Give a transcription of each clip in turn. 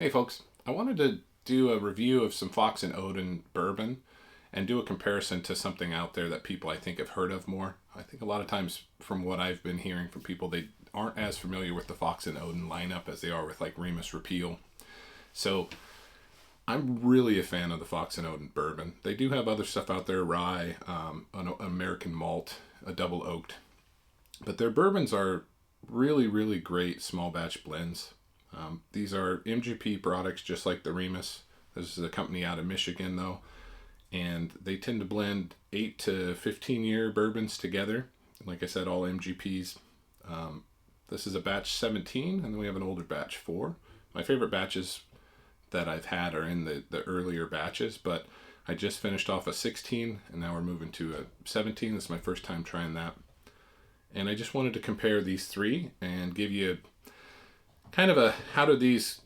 Hey folks, I wanted to do a review of some Fox and Oden bourbon and do a comparison to something out there that people I think have heard of more. I think a lot of times from what I've been hearing from people, they aren't as familiar with the Fox and Oden lineup as they are with like Remus Repeal. So I'm really a fan of the Fox and Oden bourbon. They do have other stuff out there, rye, an American malt, a double oaked, but their bourbons are really, really great small batch blends. These are MGP products, just like the Remus. This is a company out of Michigan, though, and they tend to blend 8 to 15-year bourbons together. Like I said, all MGPs. This is a batch 17, and then we have an older batch 4. My favorite batches that I've had are in the earlier batches, but I just finished off a 16, and now we're moving to a 17. This is my first time trying that. And I just wanted to compare these three and give you kind of a how do these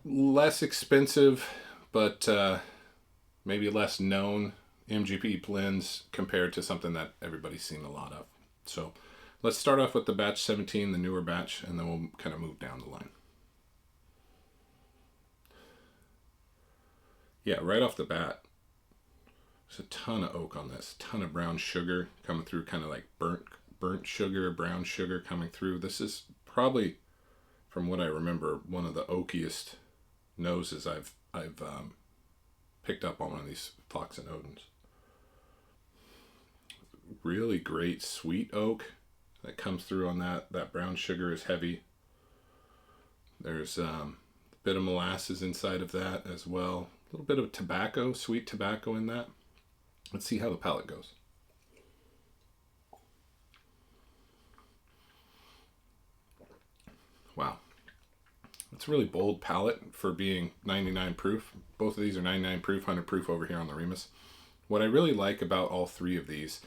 less expensive but maybe less known MGP blends compared to something that everybody's seen a lot of. So let's start off with the batch 17, the newer batch, and then we'll kind of move down the line. Yeah, right off the bat, there's a ton of oak on this, ton of brown sugar coming through, kind of like burnt sugar, brown sugar coming through. This is probably, from what I remember, one of the oakiest noses I've picked up on one of these Fox and Odens. Really great sweet oak that comes through on that. That brown sugar is heavy. There's a bit of molasses inside of that as well. A little bit of tobacco, sweet tobacco in that. Let's see how the palate goes. Wow. It's a really bold palate for being 99 proof. Both of these are 99 proof, 100 proof over here on the Remus. What I really like about all three of these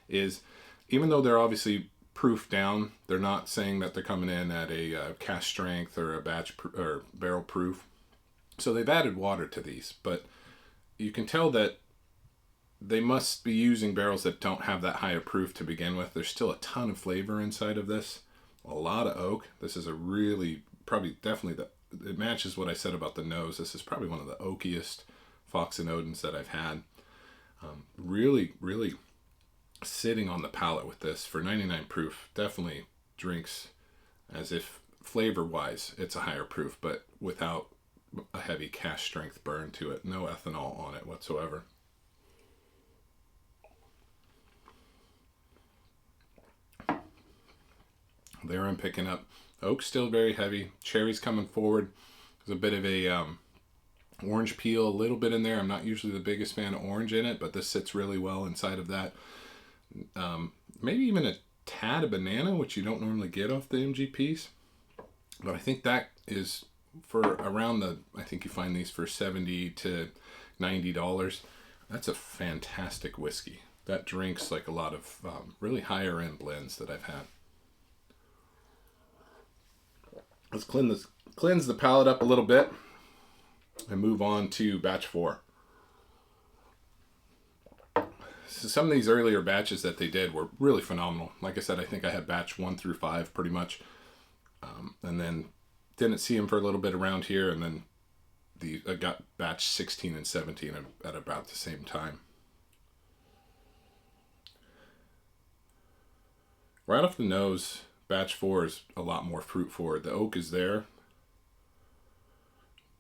is, even though they're obviously proof down, they're not saying that they're coming in at a cask strength or a or barrel proof. So they've added water to these, but you can tell that they must be using barrels that don't have that higher proof to begin with. There's still a ton of flavor inside of this. A lot of oak. This is a really, probably definitely, it matches what I said about the nose. This is probably one of the oakiest Fox and Odens that I've had. Really, really sitting on the palate with this for 99 proof. Definitely drinks as if flavor-wise it's a higher proof, but without a heavy cask strength burn to it. No ethanol on it whatsoever. There I'm picking up oak, still very heavy. Cherries coming forward. There's a bit of a orange peel, a little bit in there. I'm not usually the biggest fan of orange in it, but this sits really well inside of that. Maybe even a tad of banana, which you don't normally get off the MGPs. But I think that is for around I think you find these for $70 to $90. That's a fantastic whiskey. That drinks like a lot of really higher end blends that I've had. Let's cleanse the palate up a little bit and move on to batch 4. So some of these earlier batches that they did were really phenomenal. Like I said, I think I had batch 1 through 5 pretty much. And then didn't see them for a little bit around here. And then I got batch 16 and 17 at about the same time. Right off the nose, batch 4 is a lot more fruit forward. The oak is there,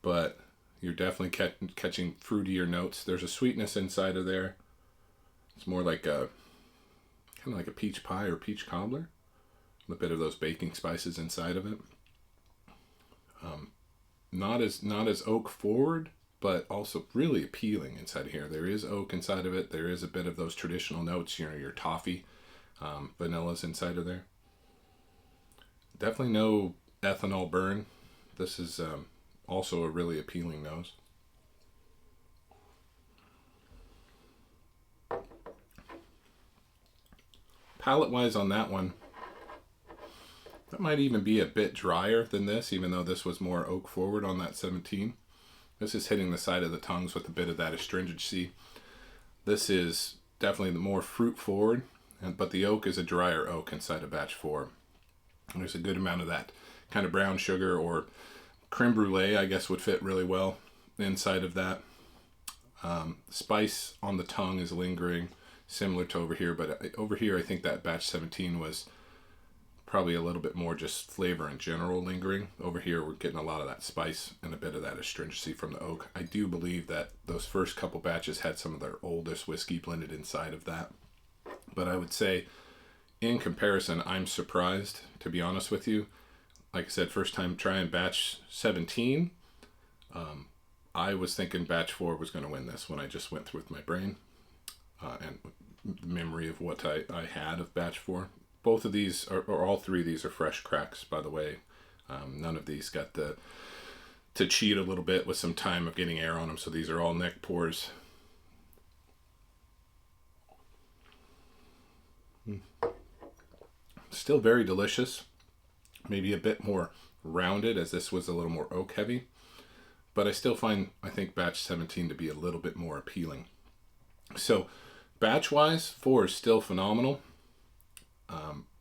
but you're definitely catching fruitier notes. There's a sweetness inside of there. It's more like kind of like a peach pie or peach cobbler. A bit of those baking spices inside of it. Not as oak forward, but also really appealing inside of here. There is oak inside of it. There is a bit of those traditional notes, your toffee, vanillas inside of there. Definitely no ethanol burn. This is also a really appealing nose. Palate-wise on that one, that might even be a bit drier than this, even though this was more oak forward on that 17. This is hitting the side of the tongues with a bit of that astringency. This is definitely the more fruit forward, but the oak is a drier oak inside of batch 4. There's a good amount of that kind of brown sugar or Creme brulee, I guess, would fit really well inside of that. Spice on the tongue is lingering, similar to over here, but over here I think that batch 17 was probably a little bit more just flavor in general lingering. Over here we're getting a lot of that spice and a bit of that astringency from the oak. I do believe that those first couple batches had some of their oldest whiskey blended inside of that. But I would say, in comparison, I'm surprised, to be honest with you. Like I said, first time trying batch 17, I was thinking batch 4 was going to win this when I just went through with my brain and the memory of what I had of batch 4. Both of these, or all three of these, are fresh cracks, by the way. None of these got to cheat a little bit with some time of getting air on them, so these are all neck pours. Still very delicious. Maybe a bit more rounded, as this was a little more oak heavy. But I still find, I think, batch 17 to be a little bit more appealing. So, batch-wise, 4 is still phenomenal.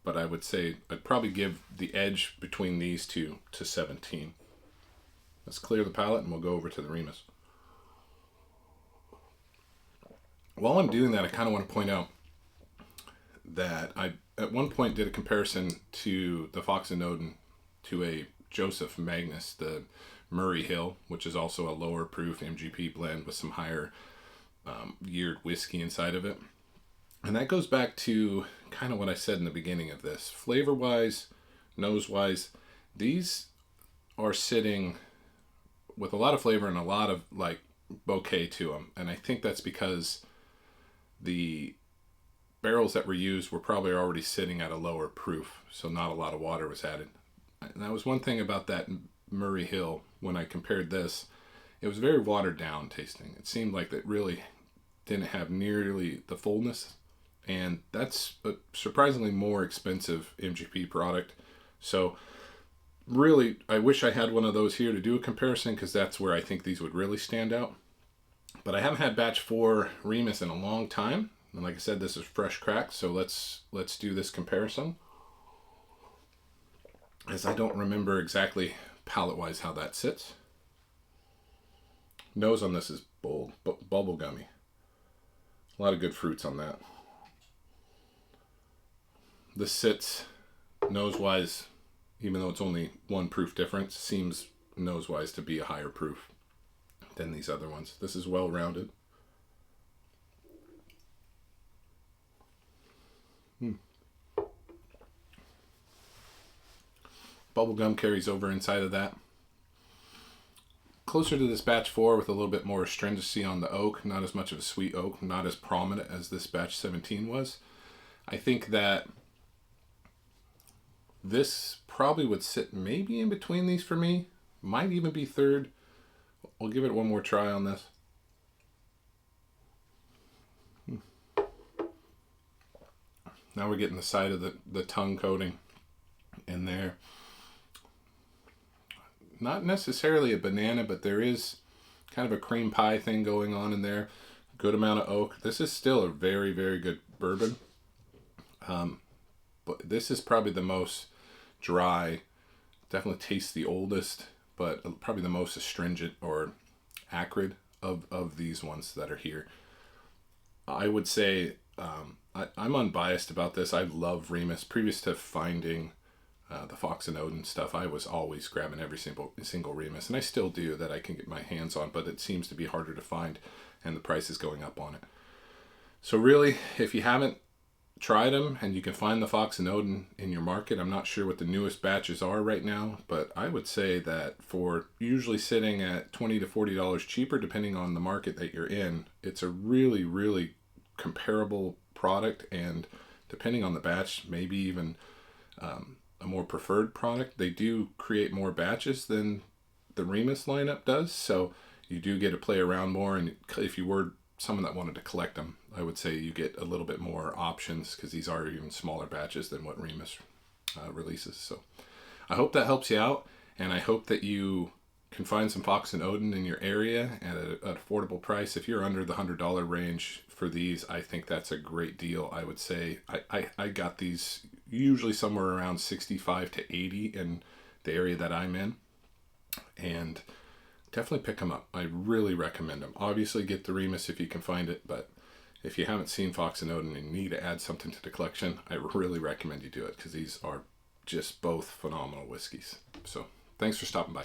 But I would say I'd probably give the edge between these two to 17. Let's clear the palate and we'll go over to the Remus. While I'm doing that, I kind of want to point out that I, at one point, did a comparison to the Fox Oden to a Joseph Magnus, the Murray Hill, which is also a lower proof MGP blend with some higher yeared whiskey inside of it. And that goes back to kind of what I said in the beginning of this. Flavor-wise, nose-wise, these are sitting with a lot of flavor and a lot of like bouquet to them. And I think that's because the barrels that were used were probably already sitting at a lower proof, so not a lot of water was added. And that was one thing about that Murray Hill. When I compared this, it was very watered down tasting. It seemed like it really didn't have nearly the fullness, and that's a surprisingly more expensive MGP product. So really, I wish I had one of those here to do a comparison, because that's where I think these would really stand out. But I haven't had batch 4 Remus in a long time, and like I said, this is fresh cracked, so let's do this comparison, as I don't remember exactly palate-wise how that sits. Nose on this is bold, bubble gummy. A lot of good fruits on that. This sits nose-wise, even though it's only 1 proof difference, seems nose-wise to be a higher proof than these other ones. This is well-rounded. Bubblegum carries over inside of that. Closer to this batch 4 with a little bit more astringency on the oak, not as much of a sweet oak, not as prominent as this batch 17 was. I think that this probably would sit maybe in between these for me. Might even be third. We'll give it one more try on this. Now we're getting the side of the tongue coating in there. Not necessarily a banana, but there is kind of a cream pie thing going on in there. Good amount of oak. This is still a very, very good bourbon. But this is probably the most dry. Definitely tastes the oldest, but probably the most astringent or acrid of these ones that are here. I would say I'm unbiased about this. I love Remus. Previous to finding the Fox and Oden stuff, I was always grabbing every single Remus, and I still do that I can get my hands on, but it seems to be harder to find, and the price is going up on it. So really, if you haven't tried them and you can find the Fox and Oden in your market, I'm not sure what the newest batches are right now, but I would say that for usually sitting at $20 to $40 cheaper, depending on the market that you're in, it's a really, really comparable product, and depending on the batch, maybe even a more preferred product. They do create more batches than the Remus lineup does, so you do get to play around more, and if you were someone that wanted to collect them, I would say you get a little bit more options, because these are even smaller batches than what Remus releases. So I hope that helps you out, and I hope that you can find some Fox and Oden in your area at an affordable price. If you're under the $100 range for these, I think that's a great deal. I would say I got these usually somewhere around 65 to 80 in the area that I'm in. and definitely pick them up. I really recommend them. Obviously, get the Remus if you can find it, but if you haven't seen Fox and Oden and need to add something to the collection, I really recommend you do it, because these are just both phenomenal whiskeys. So thanks for stopping by.